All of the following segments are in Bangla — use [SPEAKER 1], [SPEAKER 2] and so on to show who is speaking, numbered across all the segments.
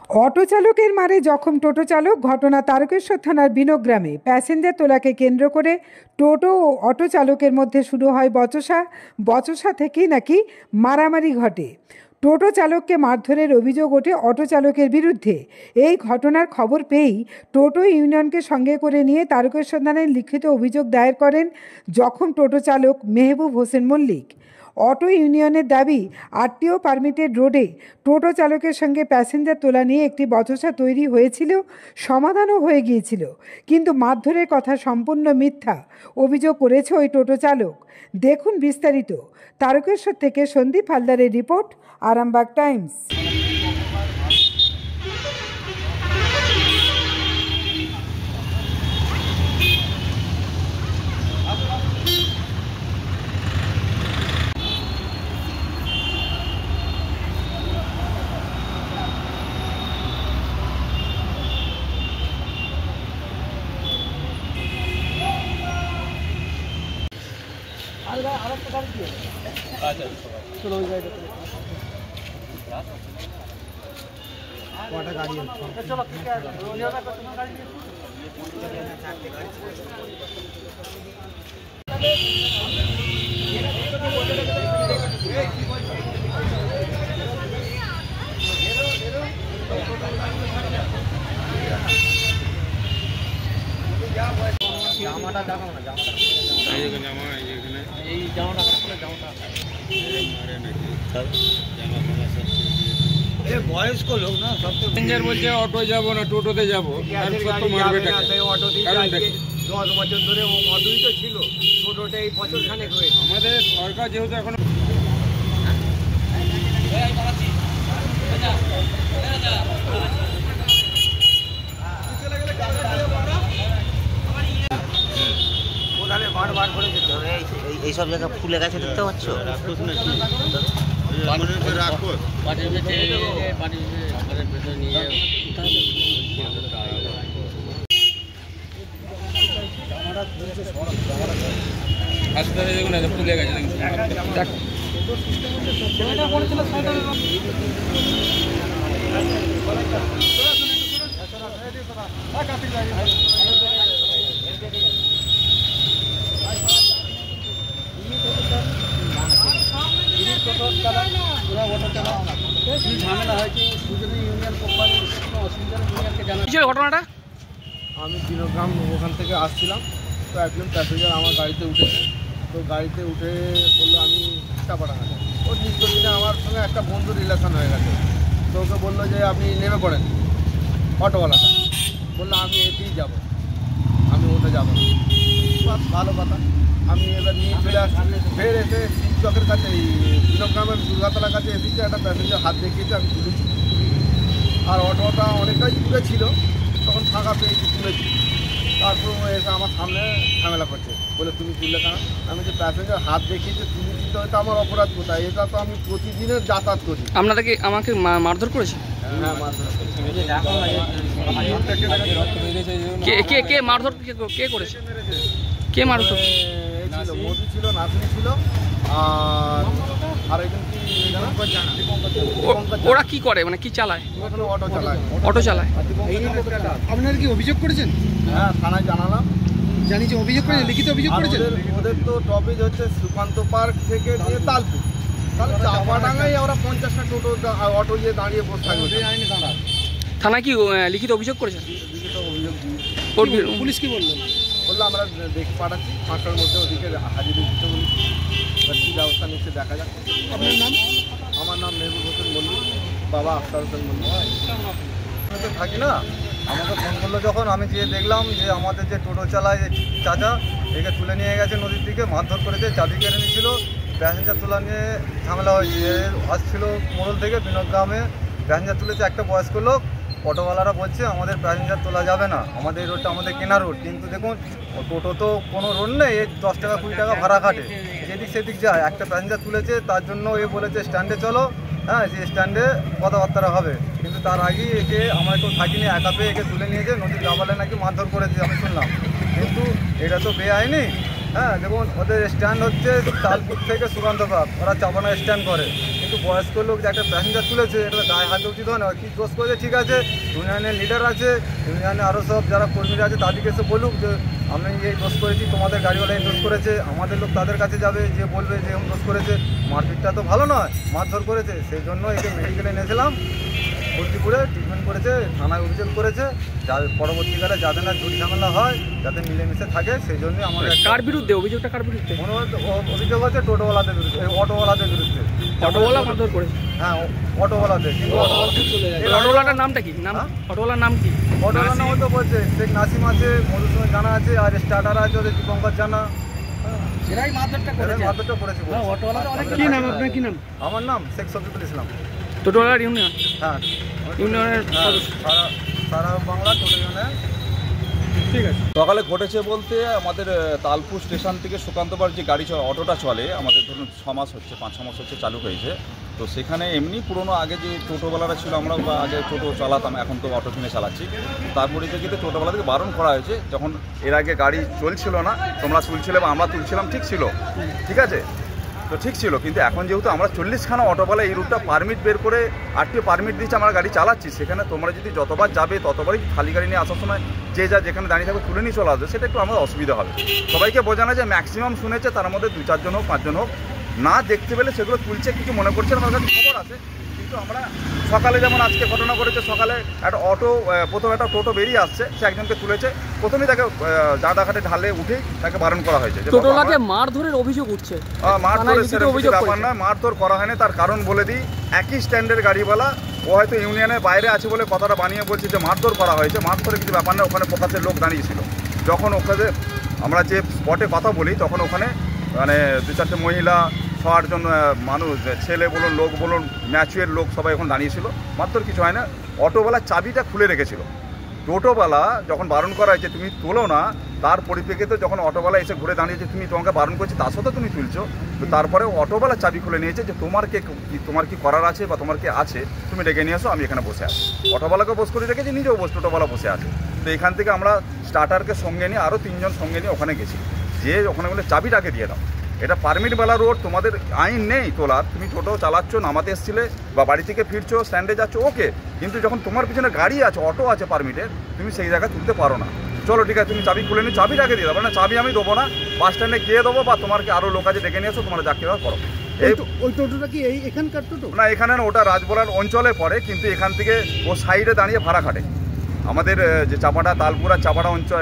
[SPEAKER 1] অটো চালকের মারে জখম টোটো চালক। ঘটনা তারকেশ্বর থানার বিনগ্রামে। প্যাসেঞ্জার তোলাকে কেন্দ্র করে টোটো ও অটো চালকের মধ্যে শুরু হয় বচসা থেকেই নাকি মারামারি ঘটে। টোটো চালককে মারধরের অভিযোগ ওঠে অটো চালকের বিরুদ্ধে। এই ঘটনার খবর পেয়েই টোটো ইউনিয়নকে সঙ্গে করে নিয়ে তারকেশ্বর থানায় লিখিত অভিযোগ দায়ের করেন জখম টোটো চালক মেহবুব হোসেন মল্লিক। অটো ইউনিয়নের দাবি, আরটিও পারমিটেড রোডে টোটো চালকের সঙ্গে প্যাসেঞ্জার তোলা নিয়ে একটি বচসা তৈরি হয়েছিল, সমাধানও হয়ে গিয়েছিল, কিন্তু মারধরের কথা সম্পূর্ণ মিথ্যা অভিযোগ করেছে ওই টোটো চালক। দেখুন বিস্তারিত। তারকেশ্বর থেকে সন্দীপ হালদারের রিপোর্ট, আরামবাগ টাইমস।
[SPEAKER 2] জামাটা দেখাও না, এই জামাটা বয়স্ক লোক না, সব তো
[SPEAKER 3] প্যাসেঞ্জার বলছে অটো যাবো না টোটোতে যাবো, তারপর তো মারবে টাকা।
[SPEAKER 2] 10 বছর ধরে ও অটোই তো ছিল, টোটোটা এই বছর খানেক হয়েছে।
[SPEAKER 3] আমাদের সরকার যেহেতু এখন
[SPEAKER 4] এইসব জায়গা ফুলে গেছে দেখতে পাচ্ছ।
[SPEAKER 3] আস্তে দেখুন ফুলে গেছে।
[SPEAKER 2] ঘটনাটা
[SPEAKER 5] আমি বিনগ্রাম ওখান থেকে আসছিলাম, তো একজন প্যাসেঞ্জার আমার গাড়িতে উঠেছে। তো গাড়িতে উঠে বললো আমি চাপাডাঙ্গা যাই। ওর নিত্যদিনে আমার সঙ্গে একটা বন্ধু রিলেশন হয়ে গেছে। তো ওকে বললো যে আপনি নেমে পড়েন। অটোওয়ালাটা বললো আমি এতেই যাব, আমি ওতে যাবো না। বাস ভালো কথা। আমি এবার নিয়ে চলে আসছি। ফের এসে চকের কাছে এই বিনগ্রামের দুর্গাতলার কাছে এসেছে, একটা প্যাসেঞ্জার হাত দেখিয়েছে, আমি তুলেছি। আর অটোটা অনেকটাই দূরে ছিল, তখন ফাঁকা পেয়েছি, তুলেছি। তারপর এসে আমার সামনে ঝামেলা করছে, বলে তুমি তুললে কেন? আমি যে প্যাসেঞ্জার হাত দেখিয়েছে তুলে দিতে হয়তো আমার অপরাধ কোথায়? এটা তো আমি প্রতিদিনের যাতায়াত করি।
[SPEAKER 2] আপনাদেরকে আমাকে মারধর করেছে?
[SPEAKER 5] হ্যাঁ, মারধর
[SPEAKER 2] কে মারধর কে করেছে? কে মারধর?
[SPEAKER 5] ছিল মোদি ছিল, নাতনি ছিল, আর একজন কি
[SPEAKER 2] ওরা কি করে, মানে কি চালায়?
[SPEAKER 5] অটো চালায়।
[SPEAKER 2] অটো চালায়।
[SPEAKER 6] আপনারা কি অভিযোগ করেছেন?
[SPEAKER 5] হ্যাঁ, থানায় জানালাম।
[SPEAKER 6] জানি যে অভিযোগ করেছেন, লিখিত অভিযোগ করেছেন।
[SPEAKER 5] ওদের তো টপিক হচ্ছে সুকান্ত পার্ক থেকে নিয়ে তালপুর, তাহলে চাপাডাঙ্গায় ওরা 50টা টোটো অটো দিয়ে দাঁড়িয়ে বসে থাকবে।
[SPEAKER 2] থানায় কি লিখিত অভিযোগ করেছেন?
[SPEAKER 5] লিখিত অভিযোগ
[SPEAKER 6] পুলিশ কি বললো?
[SPEAKER 5] বললো আমরা দেখে পাঠাচ্ছি, 5টার মধ্যে ওদিকে হাজির দিতে বলি। এবার কী ব্যবস্থা নিচ্ছে দেখা যাক।
[SPEAKER 6] আপনার নাম?
[SPEAKER 5] আমার নাম মেহবুব হোসেন মল্লিক, বাবা আফতার হোসেন মল্লিক। আমি তো থাকি না, আমাকে ফোন করলো যখন, আমি যেয়ে দেখলাম যে আমাদের যে টোটো চালায় চাচা, একে তুলে নিয়ে গেছে নদীর দিকে, মারধর করেছে, চাবি কেড়ে নিয়েছিল, প্যাসেঞ্জার তোলা নিয়ে ঝামেলা হয়েছে। আসছিল মোড়ল থেকে বিনগ্রামে, প্যাসেঞ্জার তুলেছে একটা বয়স্ক লোক। অটোওয়ালারা বলছে আমাদের প্যাসেঞ্জার তোলা যাবে না, আমাদের রোডটা আমাদের কেনা রোড। কিন্তু দেখুন টোটো তো কোনো রোড নেই, 10 টাকা 20 টাকা ভাড়া কাটে, যেদিক সেদিক যায়। একটা প্যাসেঞ্জার তুলেছে, তার জন্য এ বলেছে স্ট্যান্ডে চলো, হ্যাঁ, যে স্ট্যান্ডে কথাবার্তা হবে। কিন্তু তার আগেই একে, আমরা কেউ থাকিনি, একা পেয়ে একে তুলে নিয়েছে, নদীর গাবালে নাকি মারধর করেছে আমি শুনলাম। কিন্তু এটা তো বেআইনি। হ্যাঁ, দেখুন ওদের স্ট্যান্ড হচ্ছে তালপুর থেকে সুকান্ত পার্ক, ওরা চাপানা স্ট্যান্ড করে। কিছু বয়স্ক লোক যে একটা প্যাসেঞ্জার তুলেছে, এটা গায়ে হাতে উচিত হয় না। কি দোষ করেছে ঠিক আছে, ইউনিয়নের লিডার আছে, ইউনিয়নে আরও সব যারা কর্মীরা আছে তাদেরকে এসে বলুক যে আমি এই দোষ করেছি, তোমাদের গাড়িওয়ালা এই দোষ করেছে। আমাদের লোক তাদের কাছে যাবে, যে বলবে যে এরকম দোষ করেছে। মারপিটটা তো ভালো নয়, মারধর করেছে, সেই জন্য একে মেডিকেলে এনেছিলাম, ভর্তি করে ট্রিটমেন্ট করেছে, থানায় অভিযোগ করেছে, যার পরবর্তীকালে যাতে না ঝুট ঝামেলা হয়, যাতে মিলেমিশে থাকে, সেই জন্যই আমাদের
[SPEAKER 7] কার বিরুদ্ধে অভিযোগটা, কার বিরুদ্ধে?
[SPEAKER 5] অভিযোগ হচ্ছে টোটোওয়ালাদের বিরুদ্ধে, অটোওয়ালাদের বিরুদ্ধে।
[SPEAKER 7] অটোওয়ালা মারধর করেছে?
[SPEAKER 5] হ্যাঁ, অটোওয়ালাদের। কিন্তু
[SPEAKER 7] এই অটোওয়ালাটার নামটা কি? নাম অটোওয়ালার নাম কি?
[SPEAKER 5] অটোওয়ালার নাম তো বলছে শেখ নাসিম আছে, মধুসূদন জানা আছে, আর স্টার্টার আছে ওদের দীপঙ্কর জানা।
[SPEAKER 6] এরাই মারধরটা করেছে।
[SPEAKER 5] মারধরটা করেছে বলছে।
[SPEAKER 6] কি নাম আপনার, কি নাম?
[SPEAKER 5] আমার নাম শেখ শফিকুল ইসলাম।
[SPEAKER 7] টোটোওয়ালার ইউনিয়ন?
[SPEAKER 5] হ্যাঁ,
[SPEAKER 7] ইউনিয়নের সদস্য।
[SPEAKER 5] সারা বাংলা টোটো ইউনিয়নের।
[SPEAKER 6] ঠিক আছে।
[SPEAKER 8] সকালে ঘটেছে বলতে আমাদের তালপুর স্টেশন থেকে সুকান্তবার যে গাড়ি অটোটা চলে, আমাদের ধরুন 6 মাস হচ্ছে, 5-6 মাস হচ্ছে চালু হয়েছে। তো সেখানে এমনি পুরনো আগে যে টোটোওয়ালারা ছিল, আমরা বা আগে টোটো চালাতাম, এখন তো অটো কিনে চালাচ্ছি। তারপরে কিন্তু টোটোওয়ালাদেরকে বারণ করা হয়েছে, যখন এর আগে গাড়ি চলছিল না, তোমরা তুলছিলে বা আমরা তুলছিলাম, ঠিক ছিল, ঠিক আছে, তো ঠিক ছিল। কিন্তু এখন যেহেতু আমরা 40খানা অটোওয়ালা এই রুটটা পারমিট বের করে আরটিও পারমিট দিচ্ছে, আমরা গাড়ি চালাচ্ছি, সেখানে তোমরা যদি যতবার যাবে ততবারই খালি গাড়ি নিয়ে আসার সময় যে যা যেখানে দাঁড়িয়ে থাকবে তুলে নিয়ে চলে আসবে, সেটা একটু আমাদের অসুবিধা হবে। সবাইকে বোঝানো যে ম্যাক্সিমাম শুনেছে, তার মধ্যে 2-4 জন হোক, 5 জন হোক, না দেখতে পেলে সেগুলো তুলছে, কিছু মনে করছে না, আমার কাছে খবর আছে। কিন্তু আমরা সকালে যেমন আজকে ঘটনা করেছে, সকালে একটা অটো, প্রথমে একটা টোটো বেরিয়ে আসছে, সে একজনকে তুলেছে, প্রথমেই তাকে জাদাঘাটে ঢালে উঠেই তাকে বারণ করা হয়েছে।
[SPEAKER 7] টোটোওয়ালাকে মারধরের অভিযোগ উঠছে।
[SPEAKER 8] মারধর করা হয়নি, তার কারণ বলে দিই, একই স্ট্যান্ডের গাড়িওয়ালা, ও হয়তো ইউনিয়নের বাইরে আছে বলে কথাটা বানিয়ে বলছে যে মারধর করা হয়েছে। মারধরের কিছু ব্যাপার না, ওখানে প্রকাশের লোক দাঁড়িয়েছিল। যখন ওখানে আমরা যে স্পটে কথা বলি, তখন ওখানে মানে 2-4টে মহিলা, 6-8 জন মানুষ, ছেলে বলুন, লোক বলুন, ম্যাচুয়ার লোক, সবাই এখন দাঁড়িয়েছিল। মারধর কিছু হয় না। অটোওয়ালার চাবিটা খুলে রেখেছিল। টোটোওয়ালা যখন বারণ করা হয়েছে তুমি তোলো না, তার পরিপ্রেক্ষিতে যখন অটোওয়ালা এসে ঘুরে দাঁড়িয়েছে, তুমি তোমাকে বারণ করছে, তার সাথে তুমি তুলছো, তো তারপরে অটোওয়ালা চাবি খুলে নিয়েছে যে তোমার কি করার আছে বা তোমার কি আছে, তুমি ডেকে নিয়ে আসো, আমি এখানে বসে আছি। অটোওয়ালাকে বস করে রেখেছি, নিজেও বস, টোটোওয়ালা বসে আছে। তো এখান থেকে আমরা স্টার্টারকে সঙ্গে নিয়ে আরও 3 জন সঙ্গে নিয়ে ওখানে গেছি, যে ওখানে বলে চাবিটাকে দিয়ে দাও, এটা পারমিটওয়ালা রোড, তোমাদের আইন নেই তোলার, তুমি টোটো চালাচ্ছ, নামাতে এসেছিলে বা বাড়ি থেকে ফিরছো, স্ট্যান্ডে যাচ্ছ, ওকে, কিন্তু যখন তোমার পিছনে গাড়ি আছে, অটো আছে পারমিটের, তুমি সেই জায়গায় তুলতে পারো না। চলো ঠিক আছে, তুমি চাবি খুলে নিয়ে চাবিটাকে দিয়ে দেবো, না চাবি আমি দেবো না, বাস স্ট্যান্ডে গিয়ে দেবো, বা তোমাকে আরও লোক আছে ডেকে নিয়ে এসো, তোমরা চাকরি করো।
[SPEAKER 6] ওই টোটোটা কি এখানকার টোটো?
[SPEAKER 8] না, এখানে না, ওটা রাজবলার অঞ্চলে পড়ে, কিন্তু এখান থেকে ও সাইডে দাঁড়িয়ে ভাড়া খাটে। আমাদের যে চাপাটা, তালপুরা চাপাটা অঞ্চল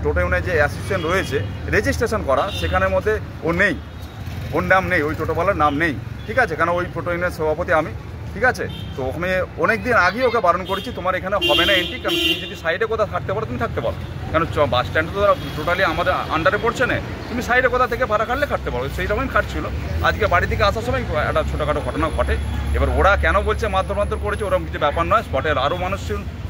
[SPEAKER 8] টোটো ইউনিয়নের যে অ্যাসোসিয়েশন রয়েছে রেজিস্ট্রেশন করা, সেখানের মধ্যে ও নেই, ওর নাম নেই, ওই টোটোওয়ালার নাম নেই, ঠিক আছে, কারণ ওই টোটো ইউনিয়নের সভাপতি আমি, ঠিক আছে। তো ওখানে অনেক দিন আগেই ওকে বারণ করেছি, তোমার এখানে হবে না এন্ট্রি, কারণ তুমি যদি সাইডে কোথাও থাকতে পারো তুমি থাকতে পারো, কারণ বাস স্ট্যান্ড তো টোটালি আমাদের আন্ডারে পড়ছে না, তুমি সাইডে কোথা থেকে ভাড়া খাটলে খাটতে পারো। সেই রকমই খাটছিল। আজকে বাড়ি থেকে আসার সময় একটা ছোটোখাটো ঘটনা ঘটে। এবার ওরা কেন বলছে মারধর করেছে, ওরকম কিছু ব্যাপার নয়, স্পটের আরও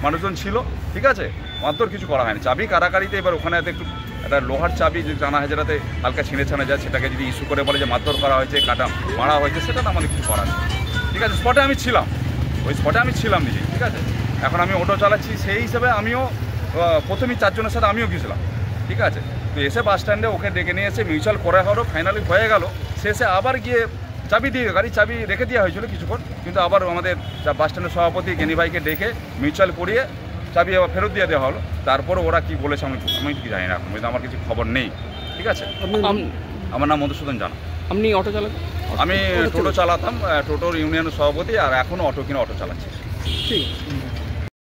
[SPEAKER 8] মানুষজন ছিল, ঠিক আছে, মারধর কিছু করা হয়নি। চাবি কারাকারিতে, এবার ওখানে একটু একটা লোহার চাবি যদি জানা হয়, যেটাতে হালকা ছিঁড়ে ছানা যায়, সেটাকে যদি ইস্যু করে বলে যে মারধর করা হয়েছে, কাটা মারা হয়েছে, সেটা তো আমাদের কিছু করার নেই, ঠিক আছে। স্পটে আমি ছিলাম, ওই স্পটে আমি ছিলাম নিজে, ঠিক আছে। এখন আমি অটো চালাচ্ছি, সেই হিসাবে আমিও প্রথমেই 4 জনের সাথে আমিও গিয়েছিলাম, ঠিক আছে। তো এসে বাস স্ট্যান্ডে ওকে ডেকে নিয়ে এসে মিউচুয়াল করা হলো, ফাইনালি হয়ে গেল। শেষে আবার গিয়ে চাবি দিয়ে, গাড়ি চাবি রেখে দেওয়া হয়েছিল কিছুক্ষণ, কিন্তু আবার আমাদের বাস স্ট্যান্ডের সভাপতি জ্ঞানী ভাইকে ডেকে মিউচুয়াল করিয়ে চাবি আবার ফেরত দিয়ে দেওয়া হলো। তারপরে ওরা কি বলেছে আমি কি জানি না, এখন আমার কিছু খবর নেই, ঠিক আছে। আমার নাম মধুসূদন জানা।
[SPEAKER 7] আপনি অটো চালান?
[SPEAKER 8] আমি টোটো চালাতাম, টোটোর ইউনিয়নের সভাপতি, আর এখনও অটো কিনে অটো চালাচ্ছি।
[SPEAKER 6] ঠিক।